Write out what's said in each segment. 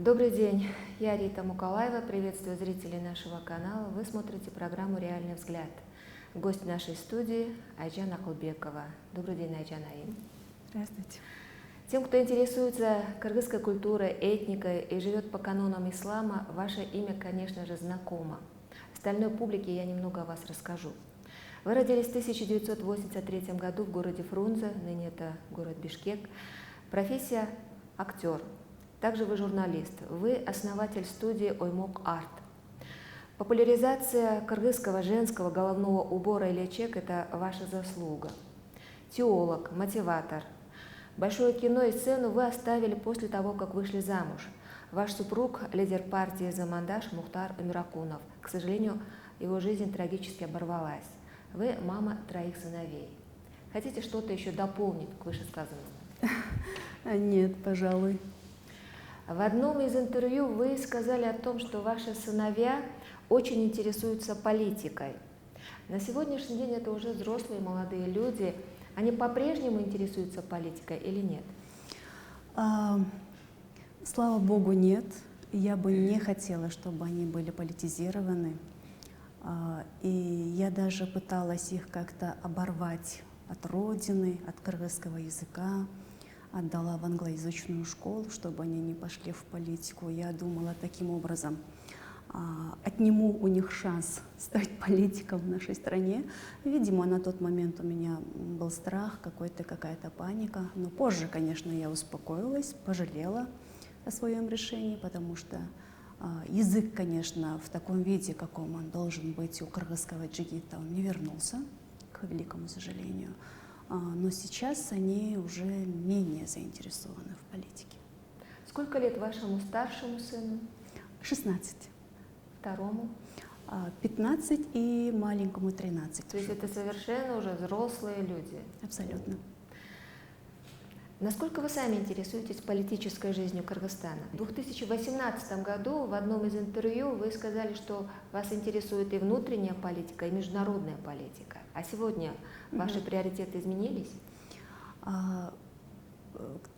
Добрый день, я Рита Мукалаева, приветствую зрителей нашего канала. Вы смотрите программу «Реальный взгляд». Гость нашей студии Айджан Акылбекова. Добрый день, Айджан Аим. Здравствуйте. Тем, кто интересуется кыргызской культурой, этникой и живет по канонам ислама, ваше имя, конечно же, знакомо. Остальной публике я немного о вас расскажу. Вы родились в 1983 году в городе Фрунзе, ныне это город Бишкек. Профессия – актер. Также вы журналист. Вы основатель студии «Оймок Арт». Популяризация кыргызского женского головного убора или чек – это ваша заслуга. Теолог, мотиватор. Большое кино и сцену вы оставили после того, как вышли замуж. Ваш супруг – лидер партии «Замандаш» Мухтар Умиракунов. К сожалению, его жизнь трагически оборвалась. Вы мама 3 сыновей. Хотите что-то еще дополнить к вышесказанному? Нет, пожалуй. В одном из интервью вы сказали о том, что ваши сыновья очень интересуются политикой. На сегодняшний день это уже взрослые молодые люди. Они по-прежнему интересуются политикой или нет? Слава Богу, нет. Я бы не хотела, чтобы они были политизированы. И я даже пыталась их как-то оборвать от родины, от кыргызского языка. Отдала в англоязычную школу, чтобы они не пошли в политику. Я думала, таким образом отниму у них шанс стать политиком в нашей стране. Видимо, на тот момент у меня был страх, какая-то паника. Но позже, конечно, я успокоилась, пожалела о своем решении, потому что язык, конечно, в таком виде, каком он должен быть у кыргызского джигита, он не вернулся, к великому сожалению. Но сейчас они уже менее заинтересованы в политике. Сколько лет вашему старшему сыну? 16. Второму? 15 и маленькому 13. То есть это совершенно уже взрослые люди? Абсолютно. Насколько вы сами интересуетесь политической жизнью Кыргызстана? В 2018 году в одном из интервью вы сказали, что вас интересует и внутренняя политика, и международная политика. А сегодня ваши приоритеты изменились?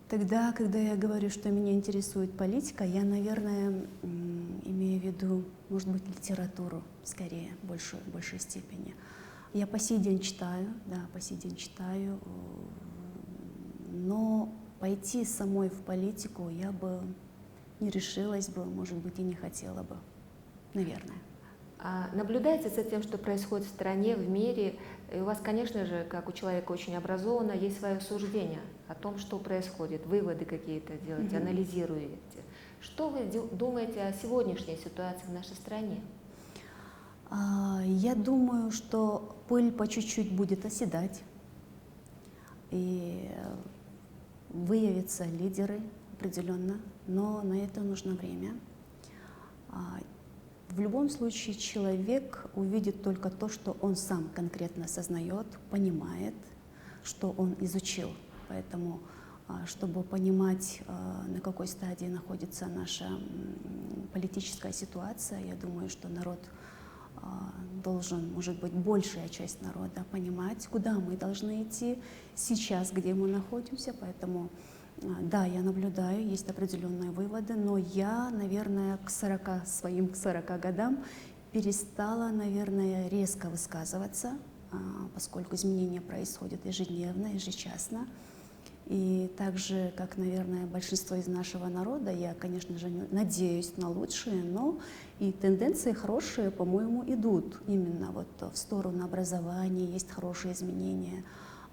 Тогда, когда я говорю, что меня интересует политика, я, наверное, имею в виду, может быть, литературу, скорее, в большей степени. Я по сей день читаю, но пойти самой в политику я бы не решилась бы, может быть, и не хотела бы, наверное. Наблюдаете за тем, что происходит в стране, в мире? И у вас, конечно же, как у человека очень образованного, есть свое суждение о том, что происходит, выводы какие-то делаете, анализируете. Что вы думаете о сегодняшней ситуации в нашей стране? Я думаю, что пыль по чуть-чуть будет оседать, и выявятся лидеры определенно, но на это нужно время. В любом случае человек увидит только то, что он сам конкретно осознает, понимает, что он изучил. Поэтому, чтобы понимать, на какой стадии находится наша политическая ситуация, я думаю, что народ должен, может быть, большая часть народа понимать, куда мы должны идти сейчас, где мы находимся. Поэтому, да, я наблюдаю, есть определенные выводы, но я, наверное, к 40 годам перестала, наверное, резко высказываться, поскольку изменения происходят ежедневно, ежечасно. И так же, как, наверное, большинство из нашего народа, я, конечно же, надеюсь на лучшее, но и тенденции хорошие, по-моему, идут именно вот в сторону образования, есть хорошие изменения.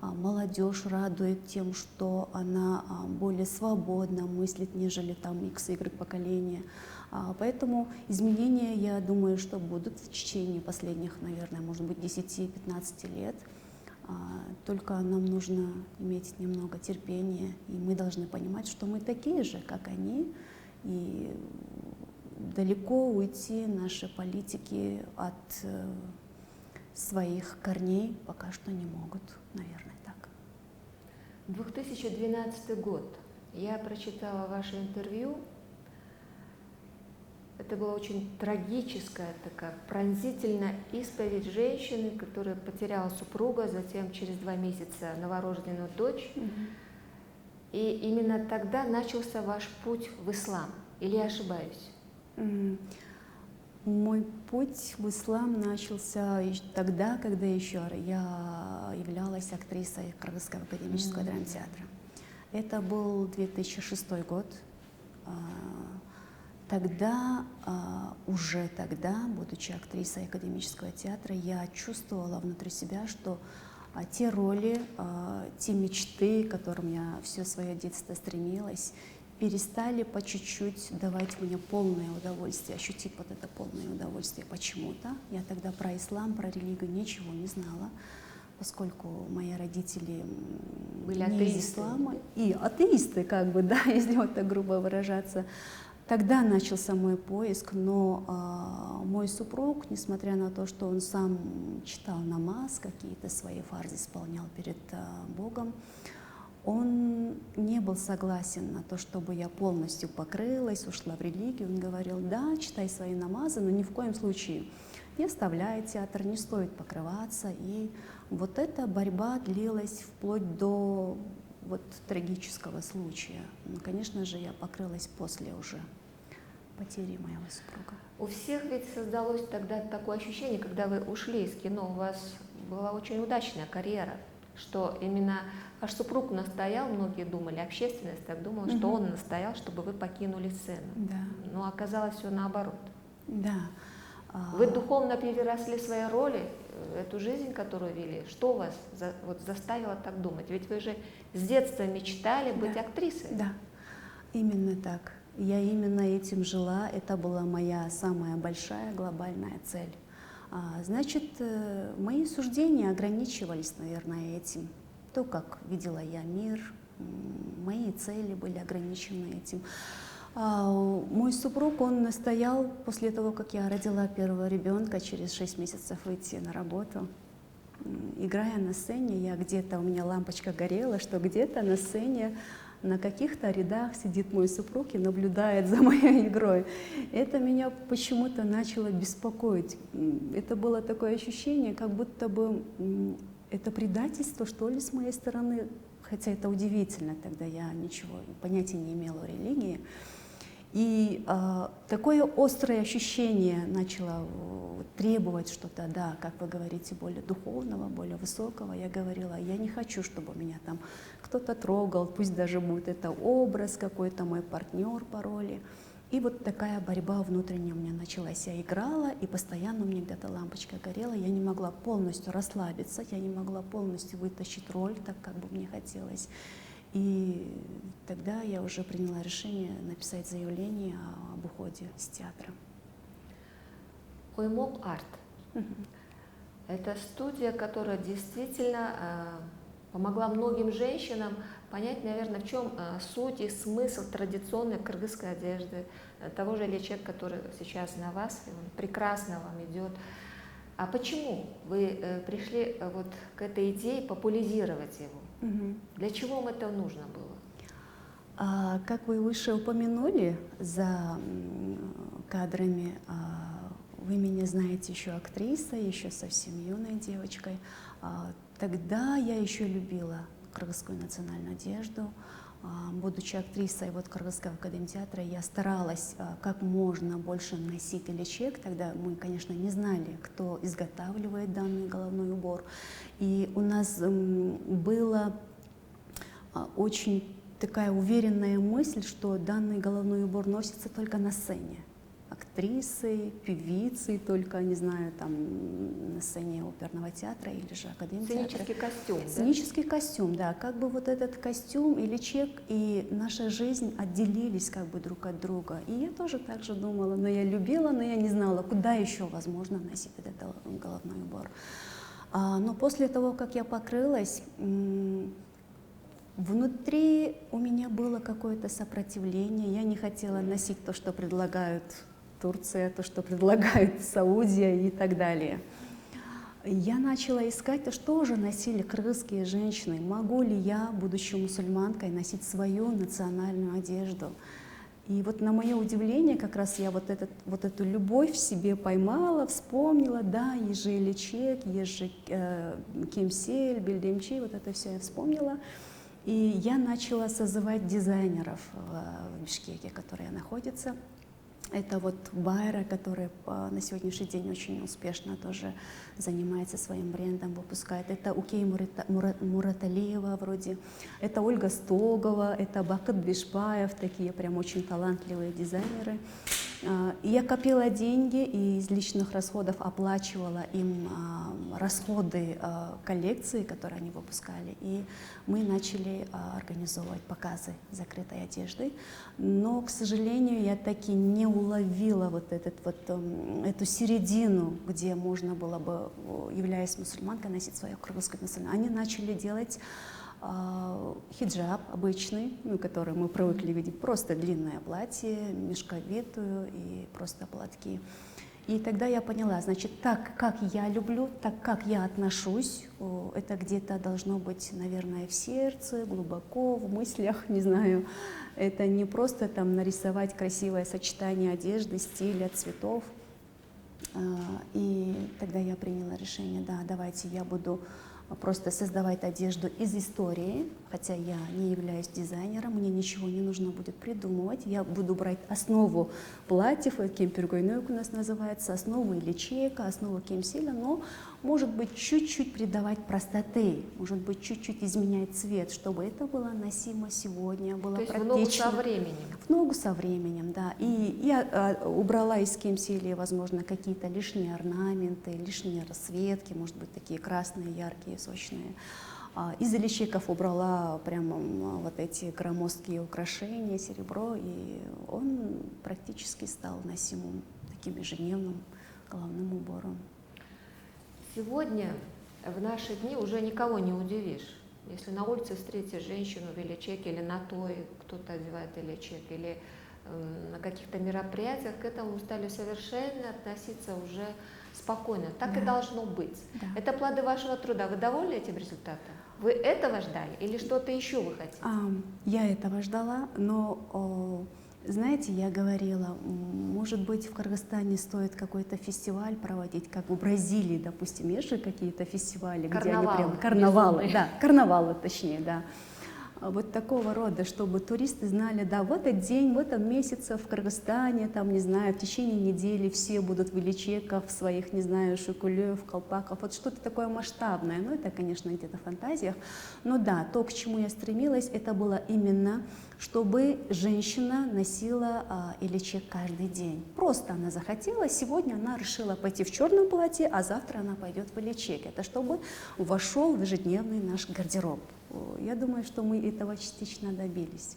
Молодежь радует тем, что она более свободно мыслит, нежели там X, Y поколение. Поэтому изменения, я думаю, что будут в течение последних, наверное, может быть, 10-15 лет. Только нам нужно иметь немного терпения, и мы должны понимать, что мы такие же, как они, и далеко уйти наши политики от своих корней пока что не могут, наверное, так. 2012 год. Я прочитала ваше интервью. Это была очень трагическая, такая пронзительная исповедь женщины, которая потеряла супруга, затем через 2 месяца новорожденную дочь. И именно тогда начался ваш путь в ислам. Или я ошибаюсь? Мой путь в ислам начался тогда, когда еще я являлась актрисой Кыргызского академического драмтеатра. Это был 2006 год. Уже тогда, будучи актрисой академического театра, я чувствовала внутри себя, что те роли, те мечты, к которым я все свое детство стремилась, перестали по чуть-чуть давать мне полное удовольствие, ощутить вот это полное удовольствие почему-то. Я тогда про ислам, про религию ничего не знала, поскольку мои родители были не из ислама. И атеисты, как бы, да, если вот так грубо выражаться. Тогда начался мой поиск, но мой супруг, несмотря на то, что он сам читал намаз, какие-то свои фарзы исполнял перед Богом, он не был согласен на то, чтобы я полностью покрылась, ушла в религию. Он говорил: да, читай свои намазы, но ни в коем случае не оставляй театр, не стоит покрываться. И вот эта борьба длилась вплоть до вот трагического случая. Но, конечно же, я покрылась после уже потери моего супруга. У всех ведь создалось тогда такое ощущение, когда вы ушли из кино, у вас была очень удачная карьера, что именно ваш супруг настоял, многие думали, общественность так думала, что он настоял, чтобы вы покинули сцену. Да. Но оказалось все наоборот. Да. Вы духовно переросли свои роли, эту жизнь, которую вели. Что вас заставило так думать? Ведь вы же с детства мечтали быть актрисой. Да, именно так. Я именно этим жила. Это была моя самая большая глобальная цель. Значит, мои суждения ограничивались, наверное, этим. То, как видела я мир, мои цели были ограничены этим. Мой супруг, он настоял после того, как я родила первого ребенка, через 6 месяцев выйти на работу. Играя на сцене, у меня лампочка горела, что где-то на сцене на каких-то рядах сидит мой супруг и наблюдает за моей игрой. Это меня почему-то начало беспокоить. Это было такое ощущение, как будто бы это предательство, что ли, с моей стороны. Хотя это удивительно, тогда я ничего, понятия не имела о религии. И такое острое ощущение начало требовать что-то, да, как вы говорите, более духовного, более высокого. Я говорила: я не хочу, чтобы меня там кто-то трогал, пусть даже будет это образ какой-то, мой партнер по роли. И вот такая борьба внутренняя у меня началась. Я играла, и постоянно у меня где-то лампочка горела. Я не могла полностью расслабиться, я не могла полностью вытащить роль так, как бы мне хотелось. И тогда я уже приняла решение написать заявление об уходе из театра. Оймок Арт. Это студия, которая действительно помогла многим женщинам понять, наверное, в чем суть и смысл традиционной кыргызской одежды, того же лечек, который сейчас на вас, он прекрасно вам идет. А почему вы пришли вот к этой идее популяризировать его? Для чего вам это нужно было? Как вы выше упомянули за кадрами, вы меня знаете еще актрисой, еще совсем юной девочкой. Тогда я еще любила кыргызскую национальную одежду. Будучи актрисой Кыргызского академтеатра, я старалась как можно больше носить лечек. Тогда мы, конечно, не знали, кто изготавливает данный головной убор. И у нас была очень такая уверенная мысль, что данный головной убор носится только на сцене. Актрисы, певицы только, не знаю, там на сцене оперного театра или же академтеатра. Сценический костюм, да? Сценический костюм, да. Как бы вот этот костюм или чек и наша жизнь отделились как бы друг от друга. И я тоже так же думала, но я любила, но я не знала, куда еще возможно носить этот головной убор. Но после того, как я покрылась, внутри у меня было какое-то сопротивление. Я не хотела носить то, что предлагают Турция, то, что предлагает Саудия и так далее. Я начала искать, что же носили кыргызские женщины. Могу ли я, будучи мусульманкой, носить свою национальную одежду? И вот на мое удивление, как раз я вот эту любовь в себе поймала, вспомнила, да, есть же лечек, есть же кемсель, бельдемчи, вот это все я вспомнила. И я начала созывать дизайнеров в Бишкеке, которые находятся. Это вот Байра, который на сегодняшний день очень успешно тоже занимается своим брендом, выпускает. Это Укей Мураталиева вроде, это Ольга Стогова, это Бакыт Бишбаев, такие прям очень талантливые дизайнеры. И я копила деньги и из личных расходов оплачивала им расходы коллекции, которые они выпускали. И мы начали организовывать показы закрытой одежды. Но, к сожалению, я таки не уловила вот эту середину, где можно было бы, являясь мусульманкой, носить свою кыргызскую национальность. Они начали делать хиджаб обычный, который мы привыкли видеть, просто длинное платье, мешковитую и просто платки. И тогда я поняла, значит, так, как я люблю, так, как я отношусь, это где-то должно быть, наверное, в сердце, глубоко, в мыслях, не знаю. Это не просто там нарисовать красивое сочетание одежды, стиля, цветов. И тогда я приняла решение, да, давайте я буду просто создавать одежду из истории, хотя я не являюсь дизайнером, мне ничего не нужно будет придумывать. Я буду брать основу платьев, кемпергойнойк у нас называется, основу ячейка, основу кемсиля, но, может быть, чуть-чуть придавать простоты, может быть, чуть-чуть изменять цвет, чтобы это было носимо сегодня, было практично. То есть в ногу со временем. В ногу со временем, да. И я убрала из кемсили, возможно, какие-то лишние орнаменты, лишние расцветки, может быть, такие красные, яркие, сочные. Из ячейков убрала прямо вот эти громоздкие украшения, серебро, и он практически стал носимым таким ежедневным головным убором. Сегодня, в наши дни, уже никого не удивишь. Если на улице встретишь женщину в ячейке или на той, кто-то одевает ячейк, или на каких-то мероприятиях, к этому стали совершенно относиться уже спокойно. Так Да. и должно быть. Да. Это плоды вашего труда. Вы довольны этим результатом? Вы этого ждали или что-то еще вы хотите? Я этого ждала, но, знаете, я говорила, может быть, в Кыргызстане стоит какой-то фестиваль проводить, как в Бразилии, допустим, есть же какие-то фестивали, где они прям карнавалы, да, карнавалы, точнее, да. Вот такого рода, чтобы туристы знали, да, в этот день, в этом месяце в Кыргызстане, там, не знаю, в течение недели все будут в ячейках, в своих, не знаю, шукулев, колпаков, вот что-то такое масштабное, ну, это, конечно, где-то в фантазиях, но да, то, к чему я стремилась, это было именно, чтобы женщина носила ячейк каждый день. Просто она захотела, сегодня она решила пойти в черном платье, а завтра она пойдет в ячейк. Это чтобы вошел в ежедневный наш гардероб. Я думаю, что мы этого частично добились.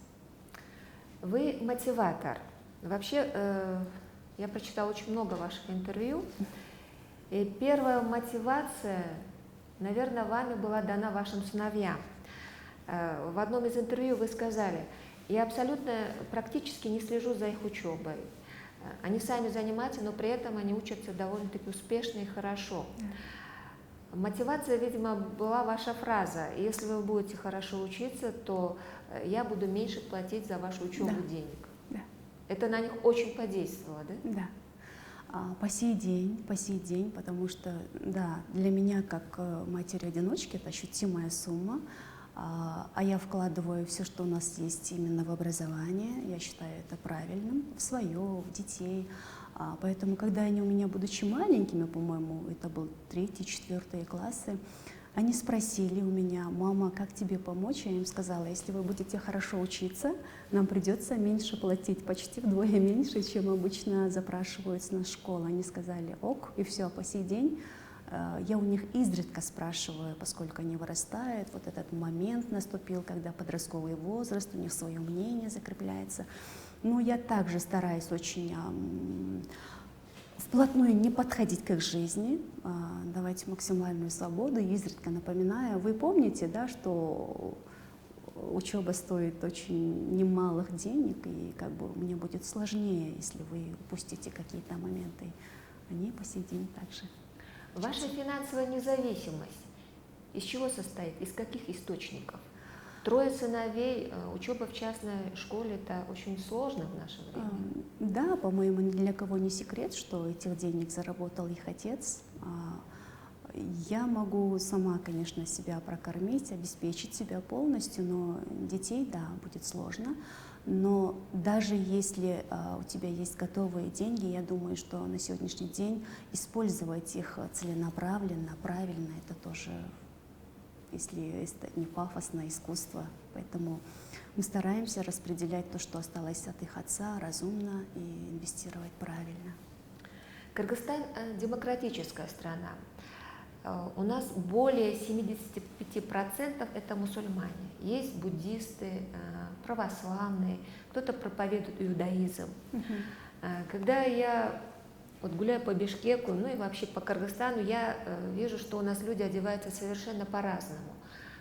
Вы мотиватор. Вообще, я прочитала очень много ваших интервью. И первая мотивация, наверное, вами была дана вашим сыновьям. В одном из интервью вы сказали: я абсолютно практически не слежу за их учебой. Они сами занимаются, но при этом они учатся довольно-таки успешно и хорошо. Мотивация, видимо, была ваша фраза: если вы будете хорошо учиться, то я буду меньше платить за вашу учебу денег. Да. Это на них очень подействовало, да? Да. По сей день, потому что, да, для меня, как матери-одиночки, это ощутимая сумма, а я вкладываю все, что у нас есть именно в образование, я считаю это правильным, в свое, в детей. Поэтому, когда они у меня, будучи маленькими, по-моему, это был 3-4 классы, они спросили у меня: мама, как тебе помочь? Я им сказала: если вы будете хорошо учиться, нам придется меньше платить, почти вдвое меньше, чем обычно запрашивают с нас школы. Они сказали: ок, и все, по сей день я у них изредка спрашиваю, поскольку они вырастают, вот этот момент наступил, когда подростковый возраст, у них свое мнение закрепляется. Но я также стараюсь очень вплотную не подходить к их жизни, давать максимальную свободу, и изредка напоминаю: вы помните, да, что учеба стоит очень немалых денег, и как бы мне будет сложнее, если вы упустите какие-то моменты. Они по сей день также. Ваша финансовая независимость из чего состоит? Из каких источников? 3 сыновей, учеба в частной школе — это очень сложно в наше время. Да, по-моему, ни для кого не секрет, что этих денег заработал их отец. Я могу сама, конечно, себя прокормить, обеспечить себя полностью, но детей, да, будет сложно. Но даже если у тебя есть готовые деньги, я думаю, что на сегодняшний день использовать их целенаправленно, правильно, это тоже, если это не пафосно, искусство. Поэтому мы стараемся распределять то, что осталось от их отца, разумно и инвестировать правильно. Кыргызстан демократическая страна. У нас более 75% это мусульмане. Есть буддисты, православные, кто-то проповедует иудаизм. Когда я вот гуляю по Бишкеку, ну и вообще по Кыргызстану, я вижу, что у нас люди одеваются совершенно по-разному.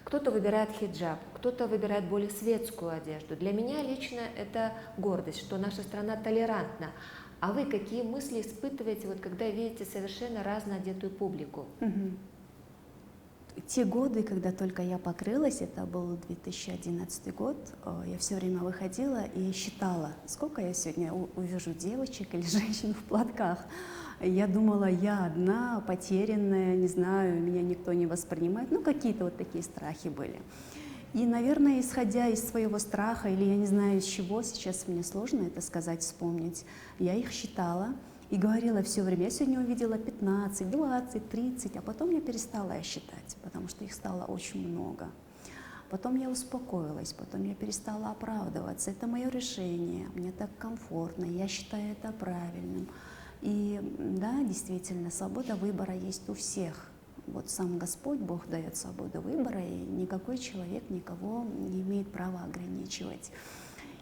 Кто-то выбирает хиджаб, кто-то выбирает более светскую одежду. Для меня лично это гордость, что наша страна толерантна. А вы какие мысли испытываете, вот, когда видите совершенно разно одетую публику? Те годы, когда только я покрылась, это был 2011 год, я все время выходила и считала, сколько я сегодня увижу девочек или женщин в платках. Я думала, я одна, потерянная, не знаю, меня никто не воспринимает. Ну, какие-то вот такие страхи были. И, наверное, исходя из своего страха, или я не знаю из чего, сейчас мне сложно это сказать, вспомнить, я их считала и говорила все время. Я сегодня увидела 15, 20, 30, а потом я перестала их считать, потому что их стало очень много. Потом я успокоилась, потом я перестала оправдываться. Это мое решение, мне так комфортно, я считаю это правильным. И да, действительно, свобода выбора есть у всех. Вот сам Господь, Бог дает свободу выбора, и никакой человек никого не имеет права ограничивать.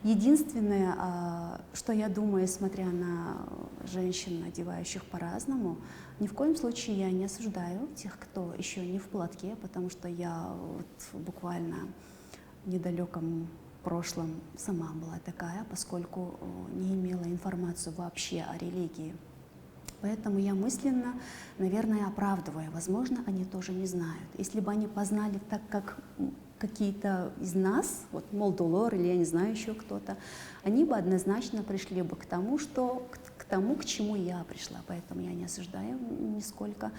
Единственное, что я думаю, смотря на женщин, одевающих по-разному, ни в коем случае я не осуждаю тех, кто еще не в платке, потому что я вот буквально в недалеком прошлом сама была такая, поскольку не имела информацию вообще о религии. Поэтому я мысленно, наверное, оправдываю. Возможно, они тоже не знают. Если бы они познали так, как какие-то из нас, вот Молдулор или я не знаю еще кто-то, они бы однозначно пришли бы к тому, к чему я пришла. Поэтому я не осуждаю нисколько.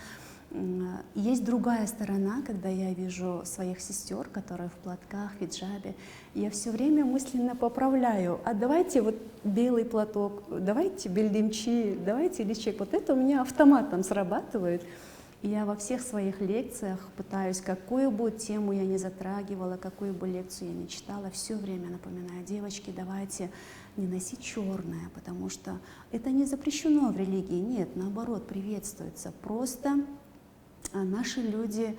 Есть другая сторона, когда я вижу своих сестер, которые в платках, в хиджабе, я все время мысленно поправляю: а давайте вот белый платок, давайте бельдемчи, давайте личек. Вот это у меня автоматом срабатывает. И я во всех своих лекциях пытаюсь, какую бы тему я ни затрагивала, какую бы лекцию я ни читала, все время напоминаю: девочки, давайте не носить черное, потому что это не запрещено в религии, нет, наоборот, приветствуется. Просто наши люди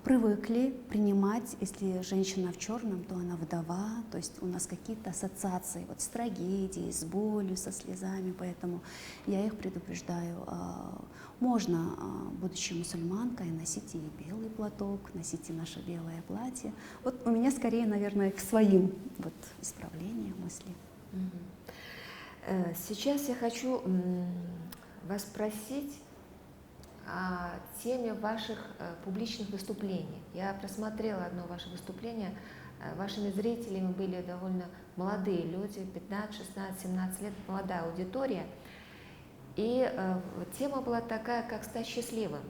привыкли принимать, если женщина в черном, то она вдова, то есть у нас какие-то ассоциации вот с трагедией, с болью, со слезами, поэтому я их предупреждаю. Можно, будучи мусульманкой, носить и белый платок, носите наше белое платье. Вот у меня скорее, наверное, к своим вот исправлениям мысли. Сейчас я хочу вас спросить о теме ваших публичных выступлений. Я просмотрела одно ваше выступление. Вашими зрителями были довольно молодые люди, 15, 16, 17 лет, молодая аудитория. И тема была такая, как стать счастливым.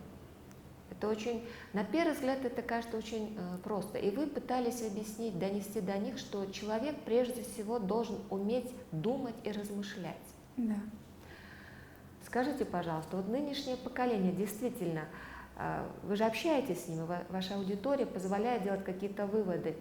Это очень, на первый взгляд, это кажется очень просто. И вы пытались объяснить, донести до них, что человек прежде всего должен уметь думать и размышлять. Да. Скажите, пожалуйста, вот нынешнее поколение действительно, вы же общаетесь с ними, ваша аудитория позволяет делать какие-то выводы.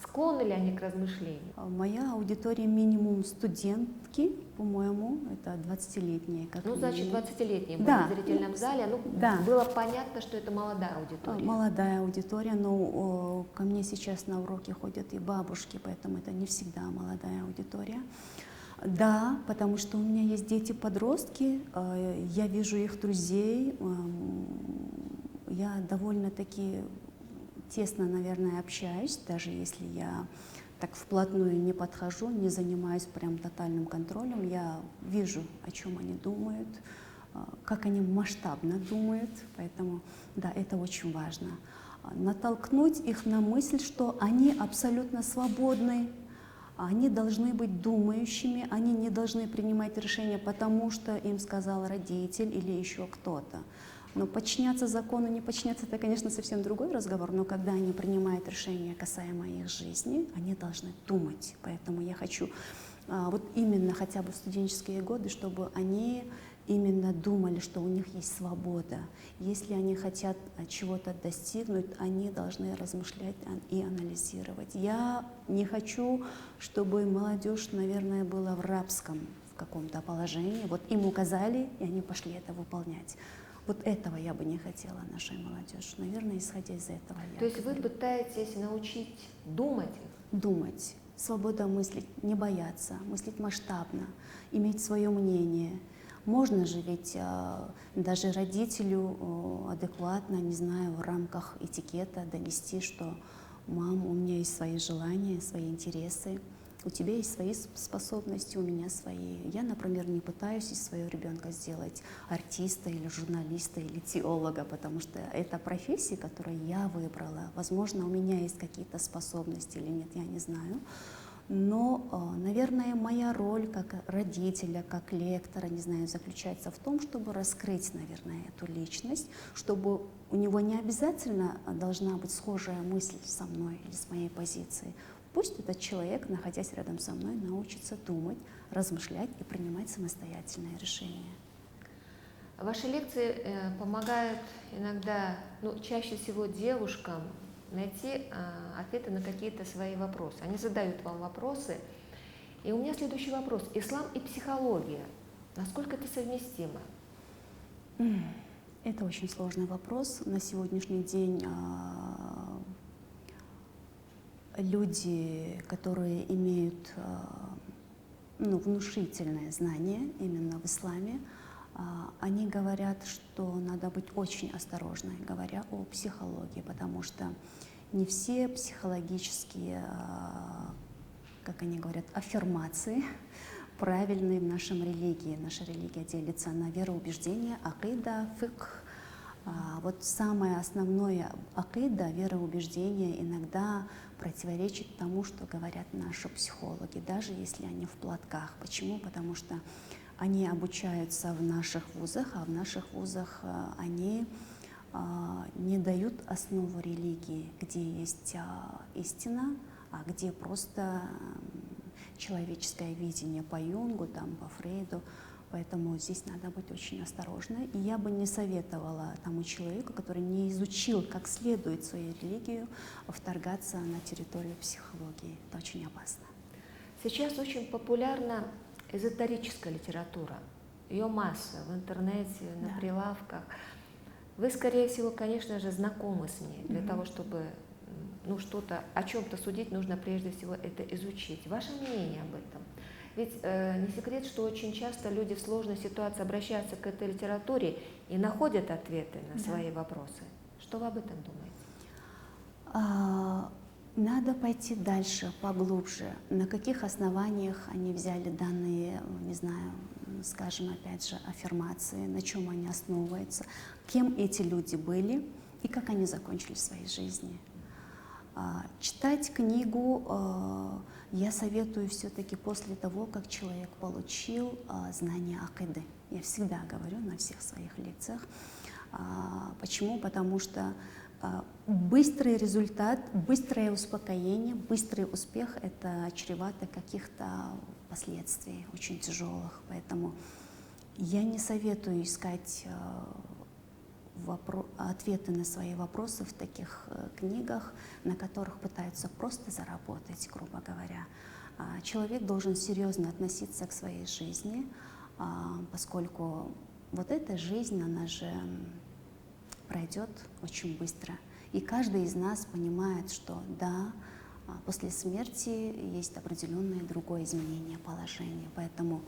Склонны ли они к размышлению? Моя аудитория минимум студентки, по-моему, это 20-летние. Ну, значит, 20-летние были да. в зрительном зале. Ну, да. Было понятно, что это молодая аудитория. Молодая аудитория, но ко мне сейчас на уроки ходят и бабушки, поэтому это не всегда молодая аудитория. Да, потому что у меня есть дети-подростки, я вижу их друзей, я довольно-таки тесно, наверное, общаюсь, даже если я так вплотную не подхожу, не занимаюсь прям тотальным контролем, я вижу, о чем они думают, как они масштабно думают, поэтому, да, это очень важно. Натолкнуть их на мысль, что они абсолютно свободны, они должны быть думающими, они не должны принимать решения, потому что им сказал родитель или еще кто-то. Но подчиняться закону, не подчиняться, это, конечно, совсем другой разговор, но когда они принимают решения касаемо их жизни, они должны думать. Поэтому я хочу вот именно хотя бы в студенческие годы, чтобы они именно думали, что у них есть свобода. Если они хотят чего-то достигнуть, они должны размышлять и анализировать. Я не хочу, чтобы молодежь, наверное, была в рабском каком-то положении. Вот им указали, и они пошли это выполнять. Вот этого я бы не хотела нашей молодежи. Наверное, исходя из этого. То есть вы пытаетесь научить думать их? Думать, свобода мыслить, не бояться, мыслить масштабно, иметь свое мнение. Можно же ведь даже родителю адекватно, не знаю, в рамках этикета донести, что «мам, у меня есть свои желания, свои интересы, у тебя есть свои способности, у меня свои». Я, например, не пытаюсь из своего ребенка сделать артиста или журналиста или теолога, потому что это профессия, которую я выбрала. Возможно, у меня есть какие-то способности или нет, я не знаю. Но, наверное, моя роль как родителя, как лектора, не знаю, заключается в том, чтобы раскрыть, наверное, эту личность, чтобы у него не обязательно должна быть схожая мысль со мной или с моей позицией. Пусть этот человек, находясь рядом со мной, научится думать, размышлять и принимать самостоятельные решения. Ваши лекции помогают иногда, ну, чаще всего девушкам найти ответы на какие-то свои вопросы. Они задают вам вопросы. И у меня следующий вопрос. Ислам и психология. Насколько это совместимо? Это очень сложный вопрос. На сегодняшний день люди, которые имеют внушительное знание именно в исламе, они говорят, что надо быть очень осторожной, говоря о психологии, потому что не все психологические, как они говорят, аффирмации правильные в нашем религии. Наша религия делится на вероубеждение, акида, фикх. Вот самое основное акида, вероубеждение, иногда противоречит тому, что говорят наши психологи, даже если они в платках. Почему? Потому что они обучаются в наших вузах, а в наших вузах они не дают основу религии, где есть истина, а где просто человеческое видение по Юнгу, там, по Фрейду. Поэтому здесь надо быть очень осторожной. И я бы не советовала тому человеку, который не изучил как следует свою религию, вторгаться на территорию психологии. Это очень опасно. Сейчас очень популярна эзотерическая литература. Ее масса в интернете, на прилавках. Вы, скорее всего, конечно же, знакомы с ней. Для того, чтобы что-то, о чем-то судить, нужно прежде всего это изучить. Ваше мнение об этом? Ведь не секрет, что очень часто люди в сложной ситуации обращаются к этой литературе и находят ответы на свои вопросы. Что вы об этом думаете? Надо пойти дальше, поглубже. На каких основаниях они взяли данные, не знаю, скажем, опять же, аффирмации, на чем они основываются, кем эти люди были и как они закончили в своей жизни. Читать книгу я советую все-таки после того, как человек получил знания акиды. Я всегда говорю на всех своих лекциях. Почему? Потому что быстрый результат, быстрое успокоение, быстрый успех — это чревато каких-то последствий очень тяжелых. Поэтому я не советую искать ответы на свои вопросы в таких книгах, на которых пытаются просто заработать, грубо говоря. Человек должен серьезно относиться к своей жизни, поскольку вот эта жизнь, она же пройдет очень быстро. И каждый из нас понимает, что да, после смерти есть определенное другое изменение положения. Поэтому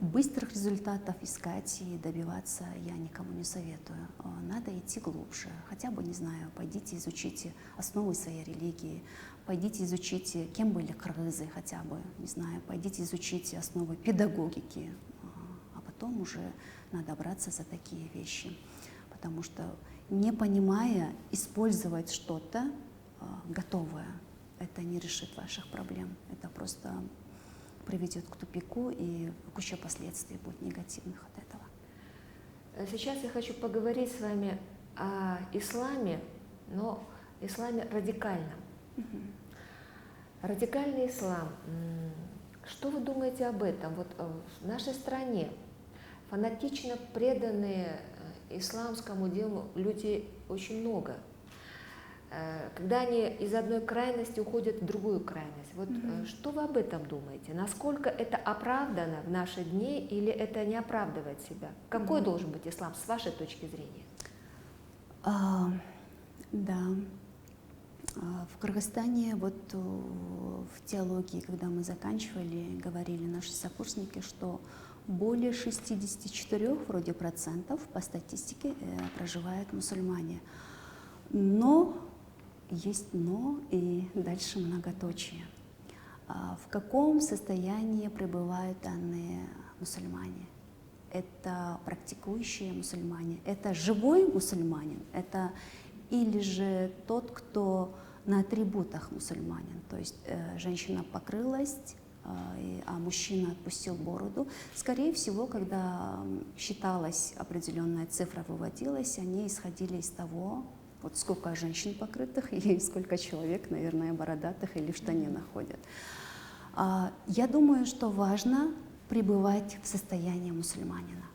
быстрых результатов искать и добиваться я никому не советую. Надо идти глубже. Хотя бы, не знаю, пойдите изучите основы своей религии, пойдите изучите, кем были кыргызы хотя бы, не знаю, пойдите изучите основы педагогики, а потом уже надо браться за такие вещи. Потому что, не понимая, использовать что-то готовое, это не решит ваших проблем. Это просто приведет к тупику, и куча последствий будет негативных от этого. Сейчас я хочу поговорить с вами о исламе, но исламе радикальном. Радикальный ислам. Что вы думаете об этом? Вот в нашей стране фанатично преданные исламскому делу люди очень много. Когда они из одной крайности уходят в другую крайность. Вот что вы об этом думаете? Насколько это оправдано в наши дни или это не оправдывает себя? Какой должен быть ислам с вашей точки зрения? Да. В Кыргызстане вот в теологии, когда мы заканчивали, говорили наши сокурсники, что более 64 вроде процентов по статистике проживают мусульмане. Но есть но и дальше многоточие. В каком состоянии пребывают данные мусульмане? Это практикующие мусульмане, это живой мусульманин, это или же тот, кто на атрибутах мусульманин, то есть женщина покрылась, а мужчина отпустил бороду. Скорее всего, когда считалась определенная цифра, выводилась, они исходили из того, вот сколько женщин покрытых и сколько человек, наверное, бородатых или в штанинах ходят. Я думаю, что важно пребывать в состоянии мусульманина.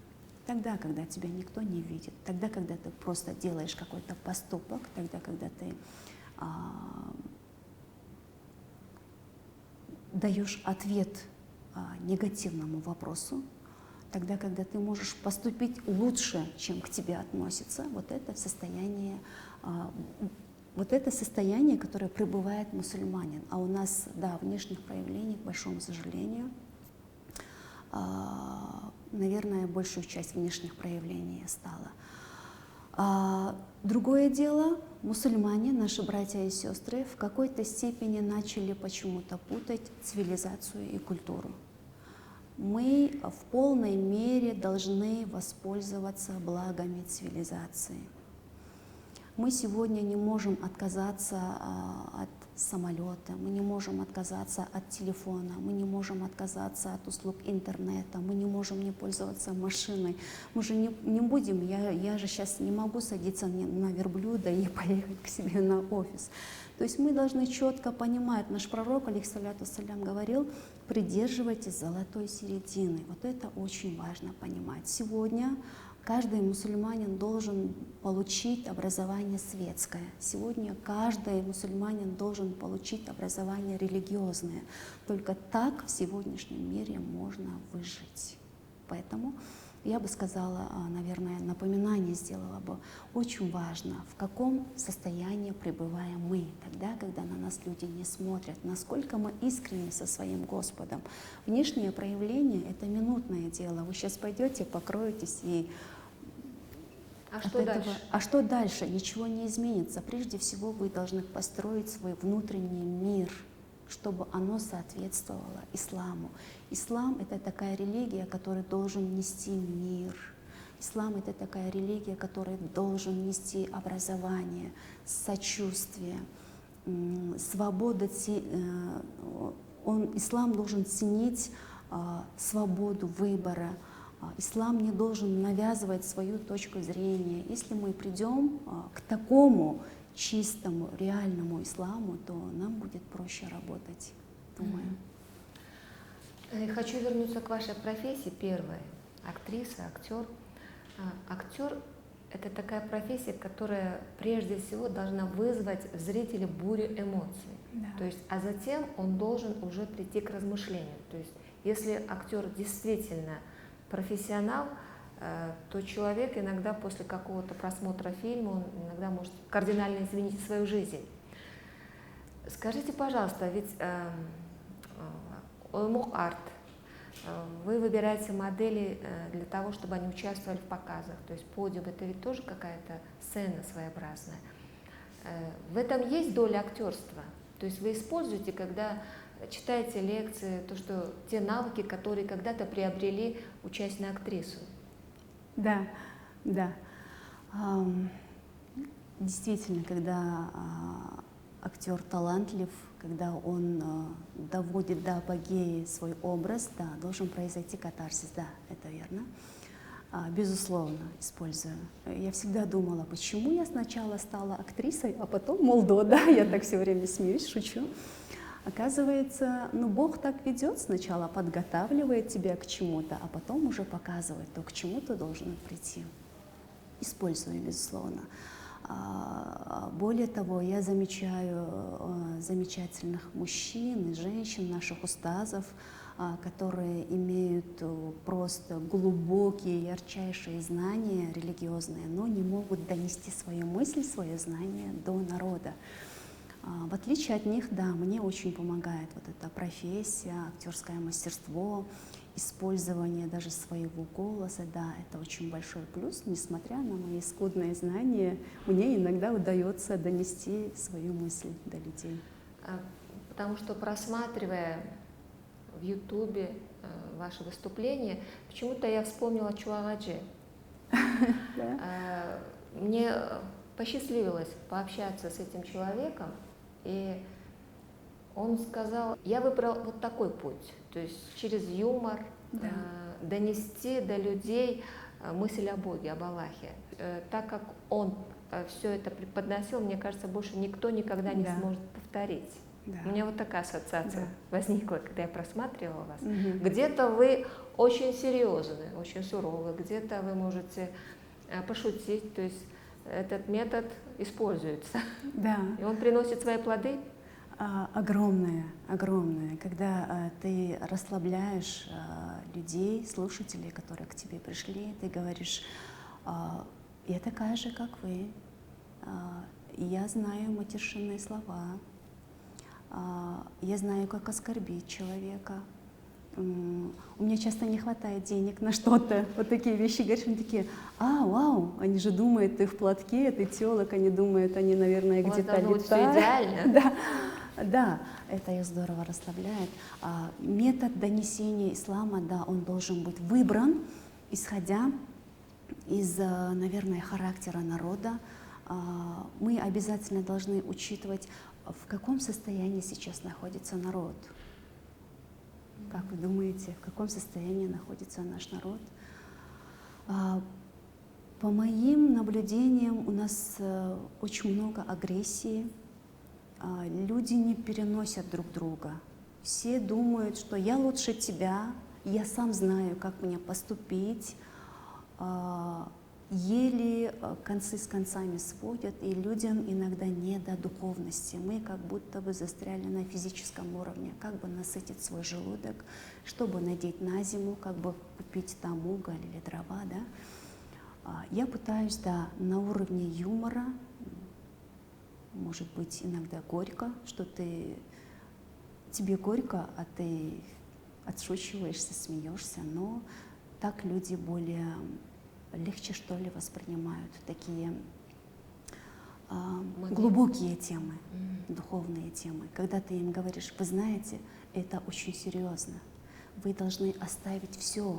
Тогда, когда тебя никто не видит, тогда, когда ты просто делаешь какой-то поступок, тогда, когда ты даешь ответ негативному вопросу, тогда, когда ты можешь поступить лучше, чем к тебе относятся, вот это состояние, которое пребывает мусульманин. А у нас, да, внешних проявлений, к большому сожалению, наверное, большую часть внешних проявлений стало. Другое дело, мусульмане, наши братья и сестры, в какой-то степени начали почему-то путать цивилизацию и культуру. Мы в полной мере должны воспользоваться благами цивилизации. Мы сегодня не можем отказаться от самолета, мы не можем отказаться от телефона, мы не можем отказаться от услуг интернета, мы не можем не пользоваться машиной. Мы же не будем, я же сейчас не могу садиться на верблюда и поехать к себе на офис. То есть мы должны четко понимать, наш пророк, алейхиссаляту вассалям, говорил, придерживайтесь золотой середины. Вот это очень важно понимать. Сегодня каждый мусульманин должен получить образование светское. Сегодня каждый мусульманин должен получить образование религиозное. Только так в сегодняшнем мире можно выжить. Поэтому я бы сказала, наверное, напоминание сделала бы, очень важно, в каком состоянии пребываем мы, тогда, когда на нас люди не смотрят, насколько мы искренни со своим Господом. Внешнее проявление — это минутное дело. Вы сейчас пойдете, покроетесь и А что дальше? Ничего не изменится. Прежде всего, вы должны построить свой внутренний мир, чтобы оно соответствовало исламу. Ислам — это такая религия, которая должен нести мир. Ислам — это такая религия, которая должен нести образование, сочувствие, свободу. Ислам должен ценить свободу выбора. Ислам не должен навязывать свою точку зрения. Если мы придем к такому чистому, реальному исламу, то нам будет проще работать, думаю. Хочу вернуться к вашей профессии первой. Актриса, актер. Актер — это такая профессия, которая прежде всего должна вызвать в зрителе бурю эмоций. Да. То есть, а затем он должен уже прийти к размышлению. То есть, если актер действительно профессионал, то человек иногда после какого-то просмотра фильма, он иногда может кардинально изменить свою жизнь. Скажите, пожалуйста, ведь Оймок Арт, вы выбираете модели для того, чтобы они участвовали в показах, то есть подиум — это ведь тоже какая-то сцена своеобразная. В этом есть доля актерства, то есть вы используете, когда читаете лекции, те навыки, которые когда-то приобрели участие на актрису. Да. Действительно, когда актер талантлив, когда он доводит до апогея свой образ, да, должен произойти катарсис, да, это верно. Безусловно, использую. Я всегда думала, почему я сначала стала актрисой, а потом молдо, да, я так все время смеюсь, шучу. Оказывается, ну, Бог так ведет, сначала подготавливает тебя к чему-то, а потом уже показывает то, к чему ты должен прийти. Использую, безусловно. Более того, я замечаю замечательных мужчин и женщин, наших устазов, которые имеют просто глубокие, ярчайшие знания религиозные, но не могут донести свою мысль, свое знание до народа. В отличие от них, да, мне очень помогает вот эта профессия, актерское мастерство, использование даже своего голоса, да, это очень большой плюс. Несмотря на мои скудные знания, мне иногда удается донести свою мысль до людей. Потому что, просматривая в Ютубе ваше выступление, почему-то я вспомнила Чуагаджи. Мне посчастливилось пообщаться с этим человеком, и он сказал, я выбрал вот такой путь, то есть через юмор донести до людей мысль о Боге, об Аллахе. Так как он все это преподносил, мне кажется, больше никто никогда не сможет повторить. Да. У меня вот такая ассоциация возникла, когда я просматривала вас. Где-то вы очень серьезны, очень суровы, где-то вы можете пошутить, то есть этот метод используется. Да. И он приносит свои плоды? Огромное, огромное. Когда ты расслабляешь людей, слушателей, которые к тебе пришли, ты говоришь, я такая же, как вы, я знаю матершинные слова, я знаю, как оскорбить человека. У меня часто не хватает денег на что-то. Вот такие вещи говоришь, они такие, вау, они же думают, ты в платке, ты тёлок, они думают, они, наверное, где-то летают. Все идеально. Да, это их здорово расслабляет. Метод донесения ислама, да, он должен быть выбран, исходя из, наверное, характера народа. Мы обязательно должны учитывать, в каком состоянии сейчас находится народ. Как вы думаете, в каком состоянии находится наш народ? По моим наблюдениям, у нас очень много агрессии. Люди не переносят друг друга. Все думают, что я лучше тебя, я сам знаю, как мне поступить. Еле концы с концами сводят, и людям иногда не до духовности. Мы как будто бы застряли на физическом уровне, как бы насытить свой желудок, чтобы надеть на зиму, как бы купить там уголь или дрова. Да? Я пытаюсь, да, на уровне юмора, может быть, иногда горько, что тебе горько, а ты отшучиваешься, смеешься, но так люди более легче, что ли, воспринимают такие глубокие темы, духовные темы. Когда ты им говоришь, вы знаете, это очень серьезно, вы должны оставить все,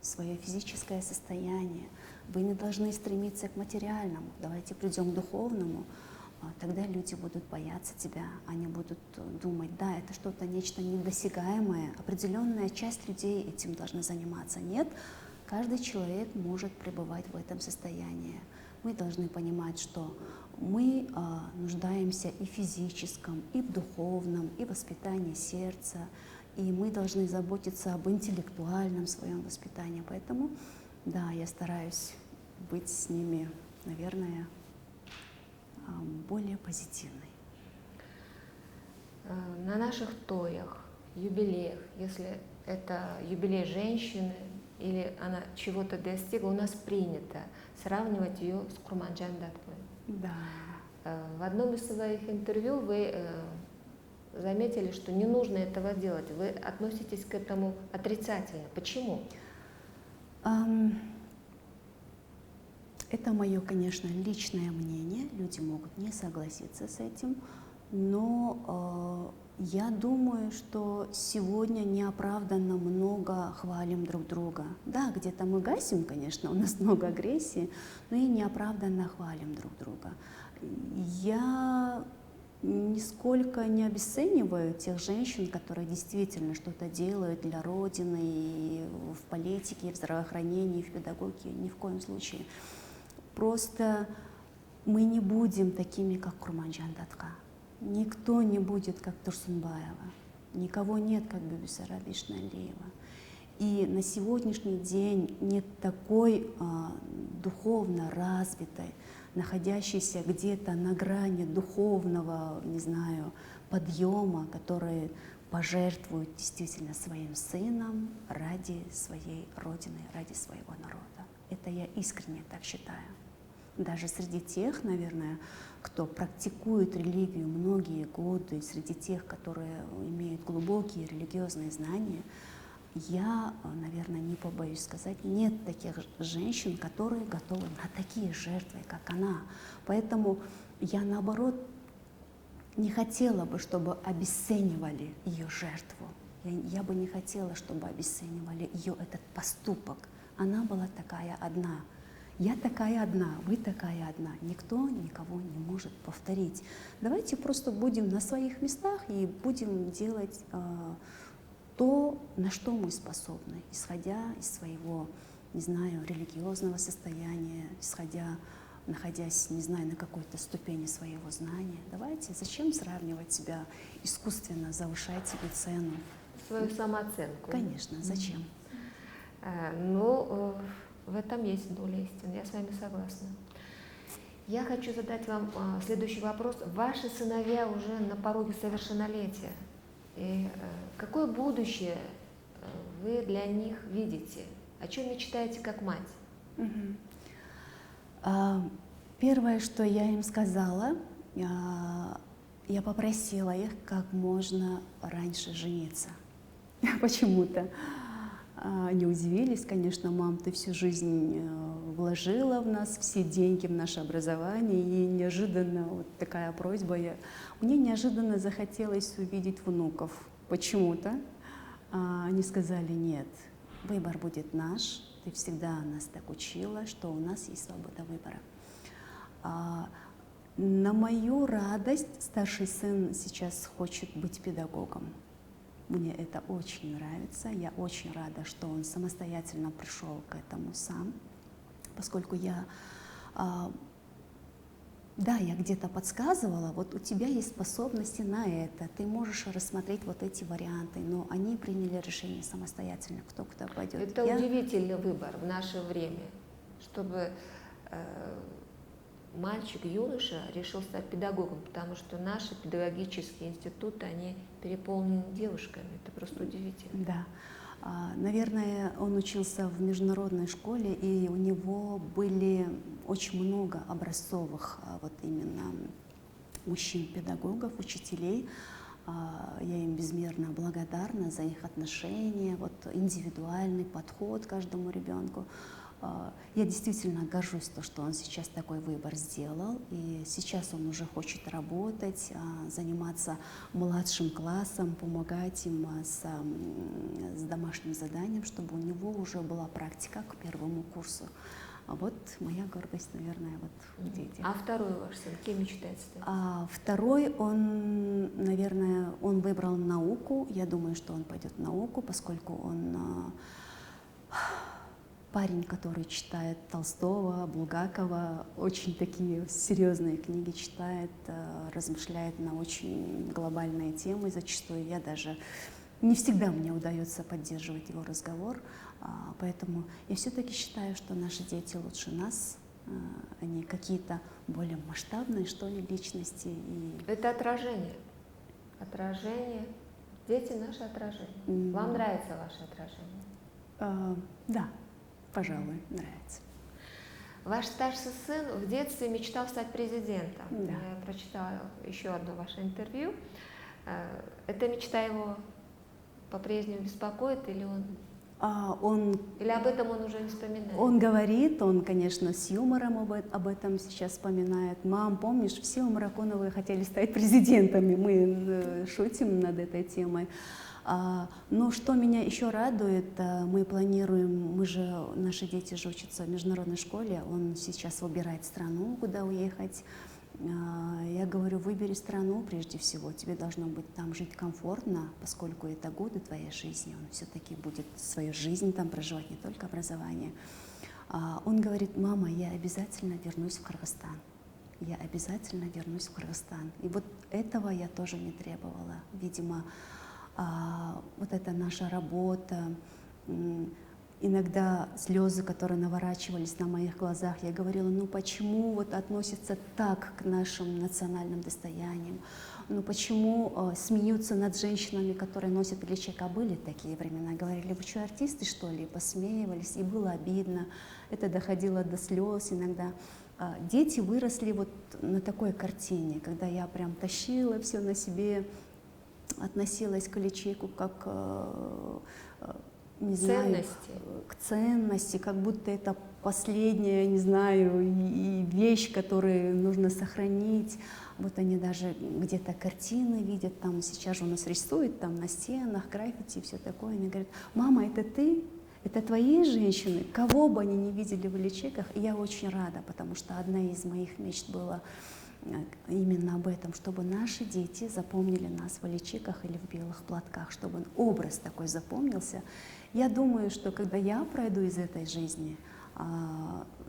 свое физическое состояние, вы не должны стремиться к материальному, давайте придем к духовному. Тогда люди будут бояться тебя, они будут думать, да, это что-то, нечто недосягаемое, определенная часть людей этим должна заниматься. Нет, каждый человек может пребывать в этом состоянии. Мы должны понимать, что мы нуждаемся и в физическом, и в духовном, и в воспитании сердца, и мы должны заботиться об интеллектуальном своем воспитании. Поэтому, да, я стараюсь быть с ними, наверное, более позитивной. На наших тоях, юбилеях, если это юбилей женщины или она чего-то достигла, у нас принято сравнивать ее с Курманджан Даткой. Да. В одном из своих интервью вы заметили, что не нужно этого делать. Вы относитесь к этому отрицательно. Почему? Это мое, конечно, личное мнение, люди могут не согласиться с этим, но я думаю, что сегодня неоправданно много хвалим друг друга. Да, где-то мы гасим, конечно, у нас много агрессии, но и неоправданно хвалим друг друга. Я нисколько не обесцениваю тех женщин, которые действительно что-то делают для Родины и в политике, и в здравоохранении, и в педагогике, ни в коем случае. Просто мы не будем такими, как Курманжан Датка. Никто не будет, как Турсунбаева. Никого нет, как Бибисара Ишналиева. И на сегодняшний день нет такой духовно развитой, находящейся где-то на грани духовного, не знаю, подъема, которые пожертвуют действительно своим сыном ради своей Родины, ради своего народа. Это я искренне так считаю. Даже среди тех, наверное, кто практикует религию многие годы, среди тех, которые имеют глубокие религиозные знания, я, наверное, не побоюсь сказать, нет таких женщин, которые готовы на такие жертвы, как она. Поэтому я, наоборот, не хотела бы, чтобы обесценивали ее жертву. Я бы не хотела, чтобы обесценивали ее этот поступок. Она была такая одна. Я такая одна, вы такая одна. Никто никого не может повторить. Давайте просто будем на своих местах и будем делать то, на что мы способны, исходя из своего, не знаю, религиозного состояния, находясь, не знаю, на какой-то ступени своего знания. Давайте, зачем сравнивать себя, искусственно завышать себе цену? Свою самооценку. Конечно, зачем? В этом есть доля истины, я с вами согласна. Я хочу задать вам следующий вопрос. Ваши сыновья уже на пороге совершеннолетия. И какое будущее вы для них видите? О чем мечтаете как мать? Первое, что я им сказала, я попросила их как можно раньше жениться. Почему-то. Они удивились, конечно, мам, ты всю жизнь вложила в нас все деньги в наше образование, и неожиданно вот такая просьба. Мне неожиданно захотелось увидеть внуков. Почему-то они сказали, нет, выбор будет наш, ты всегда нас так учила, что у нас есть свобода выбора. На мою радость старший сын сейчас хочет быть педагогом. Мне это очень нравится, я очень рада, что он самостоятельно пришел к этому сам, поскольку я где-то подсказывала, вот у тебя есть способности на это, ты можешь рассмотреть вот эти варианты, но они приняли решение самостоятельно, кто куда пойдет. Это удивительный выбор в наше время, чтобы мальчик, юноша решил стать педагогом, потому что наши педагогические институты, они переполнены девушками. Это просто удивительно. Да. Наверное, он учился в международной школе, и у него были очень много образцовых вот именно мужчин-педагогов, учителей. Я им безмерно благодарна за их отношения, вот индивидуальный подход к каждому ребенку. Я действительно горжусь то, что он сейчас такой выбор сделал, и сейчас он уже хочет работать, заниматься младшим классом, помогать им с домашним заданием, чтобы у него уже была практика к первому курсу. А вот моя гордость, наверное, вот в детях. А второй ваш сын, кем мечтает стать? Второй, он, наверное, он выбрал науку. Я думаю, что он пойдет в науку, поскольку он парень, который читает Толстого, Булгакова, очень такие серьезные книги читает, размышляет на очень глобальные темы. Зачастую я даже не всегда мне удается поддерживать его разговор, поэтому я все-таки считаю, что наши дети лучше нас, они какие-то более масштабные, что ли, личности. Это отражение. Отражение. Дети — наше отражение. Вам нравится ваше отражение? Да. Пожалуй, нравится. Ваш старший сын в детстве мечтал стать президентом. Да. Я прочитала еще одно ваше интервью. Эта мечта его по-прежнему беспокоит, или или об этом он уже не вспоминает? Он говорит, он, конечно, с юмором об этом сейчас вспоминает. Мам, помнишь, все у Мараконовой хотели стать президентами. Мы шутим над этой темой. Но что меня еще радует, мы планируем, наши дети же учатся в международной школе, он сейчас выбирает страну, куда уехать. Я говорю, выбери страну прежде всего, тебе должно быть там жить комфортно, поскольку это годы твоей жизни, он все-таки будет свою жизнь там проживать, не только образование. Он говорит, мама, я обязательно вернусь в Кыргызстан, я обязательно вернусь в Кыргызстан. И вот этого я тоже не требовала. Видимо, вот это наша работа, иногда слезы, которые наворачивались на моих глазах, я говорила, ну почему вот относятся так к нашим национальным достояниям, ну почему смеются над женщинами, которые носят личико, были такие времена, говорили, вы что, артисты что ли, посмеивались, и было обидно, это доходило до слез иногда. Дети выросли вот на такой картине, когда я прям тащила все на себе, относилась к личику как не знаю, к ценности, как будто это последняя, не знаю, и вещь, которую нужно сохранить. Вот они даже где-то картины видят, там сейчас же у нас рисуют там на стенах, граффити и все такое. Они говорят, мама, это ты? Это твои женщины? Кого бы они не видели в личиках? И я очень рада, потому что одна из моих мечт была именно об этом, чтобы наши дети запомнили нас в личиках или в белых платках, чтобы образ такой запомнился. Я думаю, что когда я пройду из этой жизни,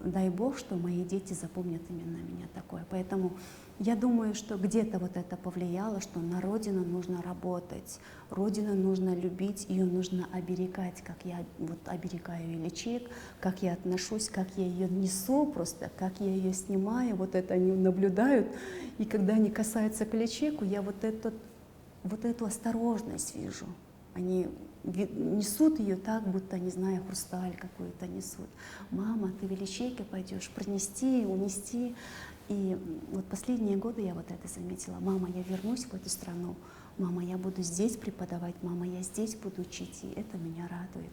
дай Бог, что мои дети запомнят именно меня такое. Поэтому я думаю, что где-то вот это повлияло, что на Родину нужно работать, Родину нужно любить, ее нужно оберегать, как я вот оберегаю личик, как я отношусь, как я ее несу просто, как я ее снимаю, вот это они наблюдают. И когда они касаются к личику, я вот эту осторожность вижу. Они несут ее так, будто, не знаю, хрусталь какой-то несут. Мама, ты в личике пойдешь пронести, унести. И вот последние годы я вот это заметила. Мама, я вернусь в эту страну. Мама, я буду здесь преподавать. Мама, я здесь буду учить. И это меня радует.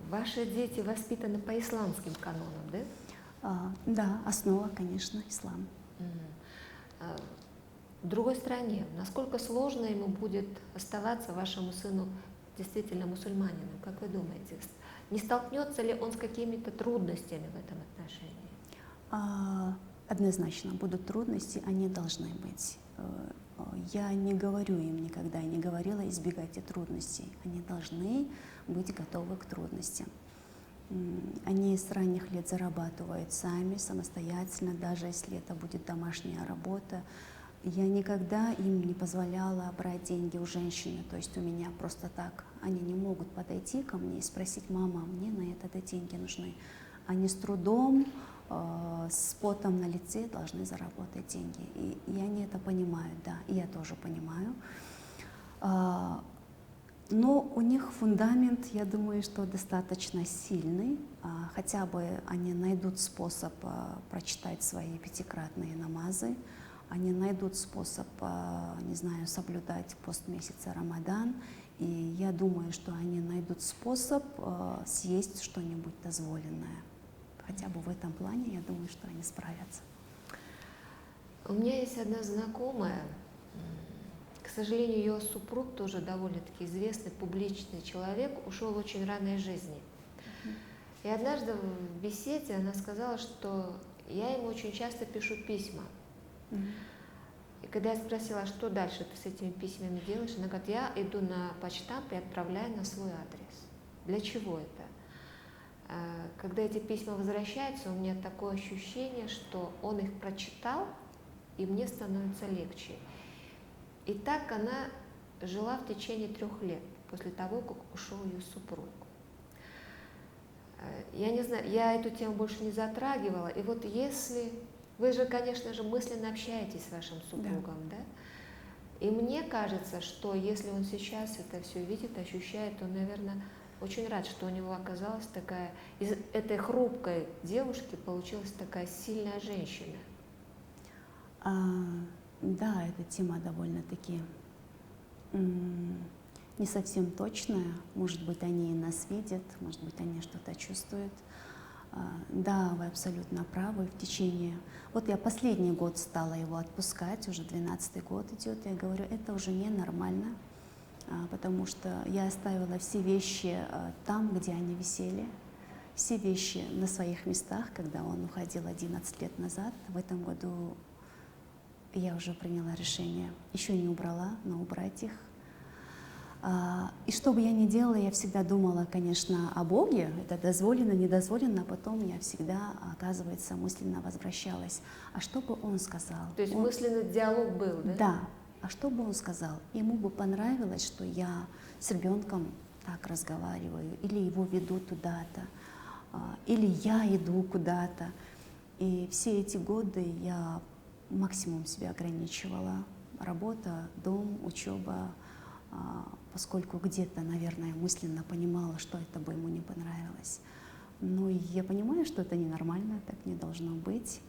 Ваши дети воспитаны по исламским канонам, да? Да, основа, конечно, ислам. В другой стране, насколько сложно ему будет оставаться, вашему сыну, действительно мусульманином, как вы думаете? Не столкнется ли он с какими-то трудностями в этом отношении? Однозначно будут трудности, они должны быть. Я не говорю им никогда, не говорила, избегайте трудностей. Они должны быть готовы к трудностям. Они с ранних лет зарабатывают сами, самостоятельно, даже если это будет домашняя работа. Я никогда им не позволяла брать деньги у женщины, то есть у меня просто так. Они не могут подойти ко мне и спросить, мама, мне на это деньги нужны. Они с трудом, с потом на лице должны заработать деньги. И они это понимают, да, и я тоже понимаю. Но у них фундамент, я думаю, что достаточно сильный. Хотя бы они найдут способ прочитать свои пятикратные намазы, они найдут способ, не знаю, соблюдать пост месяца Рамадан, и я думаю, что они найдут способ съесть что-нибудь дозволенное. Хотя бы в этом плане, я думаю, что они справятся. У меня есть одна знакомая, к сожалению, ее супруг, тоже довольно-таки известный, публичный человек, ушел в очень ранней жизни. И однажды в беседе она сказала, что я ему очень часто пишу письма. И когда я спросила, что дальше ты с этими письмами делаешь, она говорит, я иду на почтамп и отправляю на свой адрес. Для чего это? Когда эти письма возвращаются, у меня такое ощущение, что он их прочитал, и мне становится легче. И так она жила в течение 3 лет, после того, как ушел ее супруг. Я не знаю, я эту тему больше не затрагивала. И вот если... Вы же, конечно же, мысленно общаетесь с вашим супругом, да? И мне кажется, что если он сейчас это все видит, ощущает, он, наверное, очень рад, что у него оказалась такая... Из этой хрупкой девушки получилась такая сильная женщина. Да, эта тема довольно-таки не совсем точная. Может быть, они и нас видят, может быть, они что-то чувствуют. Да, вы абсолютно правы. В течение... Вот я последний год стала его отпускать, уже 12-й год идет. Я говорю, это уже ненормально, потому что я оставила все вещи там, где они висели. все вещи на своих местах, когда он уходил 11 лет назад. В этом году я уже приняла решение, еще не убрала, но убрать их. И что бы я ни делала, я всегда думала, конечно, о Боге, это дозволено, недозволено, а потом я всегда, оказывается, мысленно возвращалась. А что бы он сказал? То есть мысленный диалог был, да? Да. А что бы он сказал? Ему бы понравилось, что я с ребенком так разговариваю, или его веду туда-то, или я иду куда-то. И все эти годы я максимум себя ограничивала. Работа, дом, учеба, поскольку где-то, наверное, мысленно понимала, что это бы ему не понравилось. Но я понимаю, что это ненормально, так не должно быть.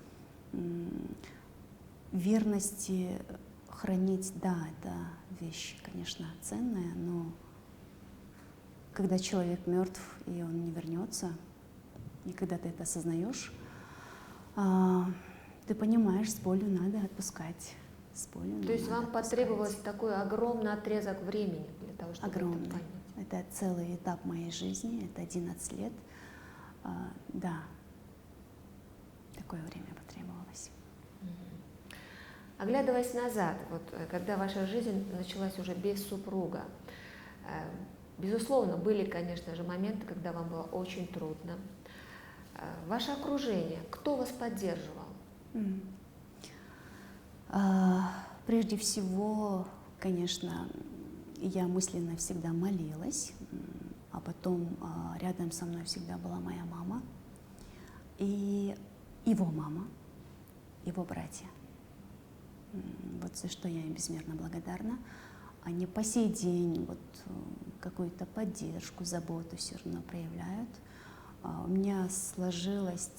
Верности хранить, да, это вещь, конечно, ценная, но когда человек мертв и он не вернется, и когда ты это осознаешь, ты понимаешь, с болью надо отпускать. С болью То есть вам отпускать. потребовался такой огромный отрезок времени для того, чтобы Огромный. это понять? Это целый этап моей жизни, это 11 лет. Да, такое время потребовалось. Оглядываясь назад, вот, когда ваша жизнь началась уже без супруга, безусловно, были, конечно же, моменты, когда вам было очень трудно. Ваше окружение, кто вас поддерживал? Прежде всего, конечно, я мысленно всегда молилась, а потом рядом со мной всегда была моя мама и его мама, его братья. Вот за что я им безмерно благодарна. Они по сей день вот какую-то поддержку, заботу все равно проявляют. У меня сложилось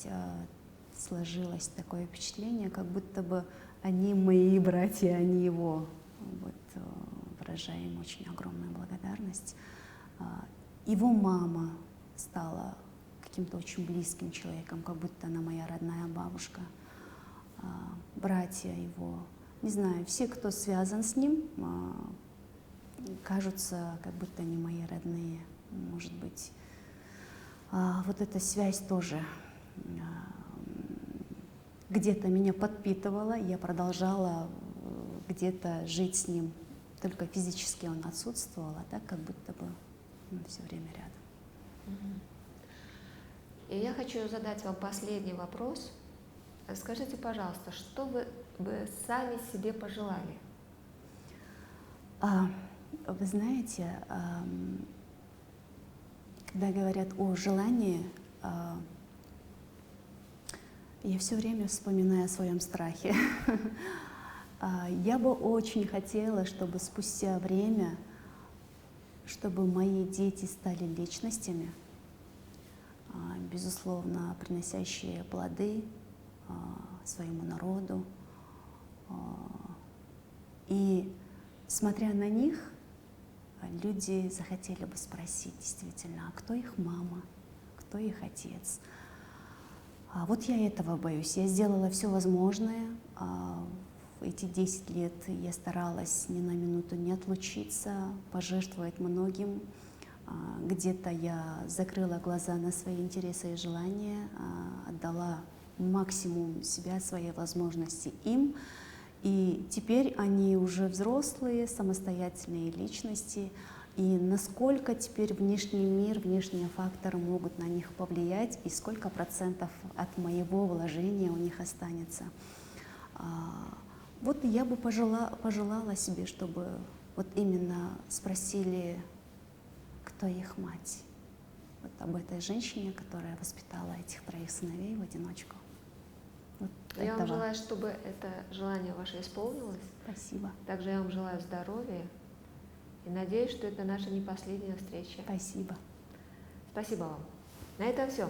такое впечатление, как будто бы они мои братья, а не его. Вот, выражаю им очень огромную благодарность. Его мама стала каким-то очень близким человеком, как будто она моя родная бабушка. Братья его, не знаю, все, кто связан с ним, кажутся, как будто они мои родные. Может быть, вот эта связь тоже где-то меня подпитывала, я продолжала где-то жить с ним, только физически он отсутствовал, а так как будто бы он все время рядом. И я хочу задать вам последний вопрос. Скажите, пожалуйста, что вы сами себе пожелали? Вы знаете, когда говорят о желании, я все время вспоминаю о своем страхе. Я бы очень хотела, чтобы спустя время, чтобы мои дети стали личностями, безусловно, приносящие плоды своему народу. И смотря на них, люди захотели бы спросить действительно, а кто их мама, кто их отец. Вот я этого боюсь. Я сделала все возможное. Эти 10 лет я старалась ни на минуту не отлучиться, пожертвовать многим. Где-то я закрыла глаза на свои интересы и желания, отдала максимум себя, своей возможности им. И теперь они уже взрослые, самостоятельные личности. И насколько теперь внешний мир, внешние факторы могут на них повлиять, и сколько процентов от моего вложения у них останется. Вот я бы пожелала себе, чтобы вот именно спросили, кто их мать. Вот об этой женщине, которая воспитала этих 3 сыновей в одиночку. Вот Я вам желаю, чтобы это желание ваше исполнилось. Спасибо. Также я вам желаю здоровья и надеюсь, что это наша не последняя встреча. Спасибо. Спасибо вам. На этом все.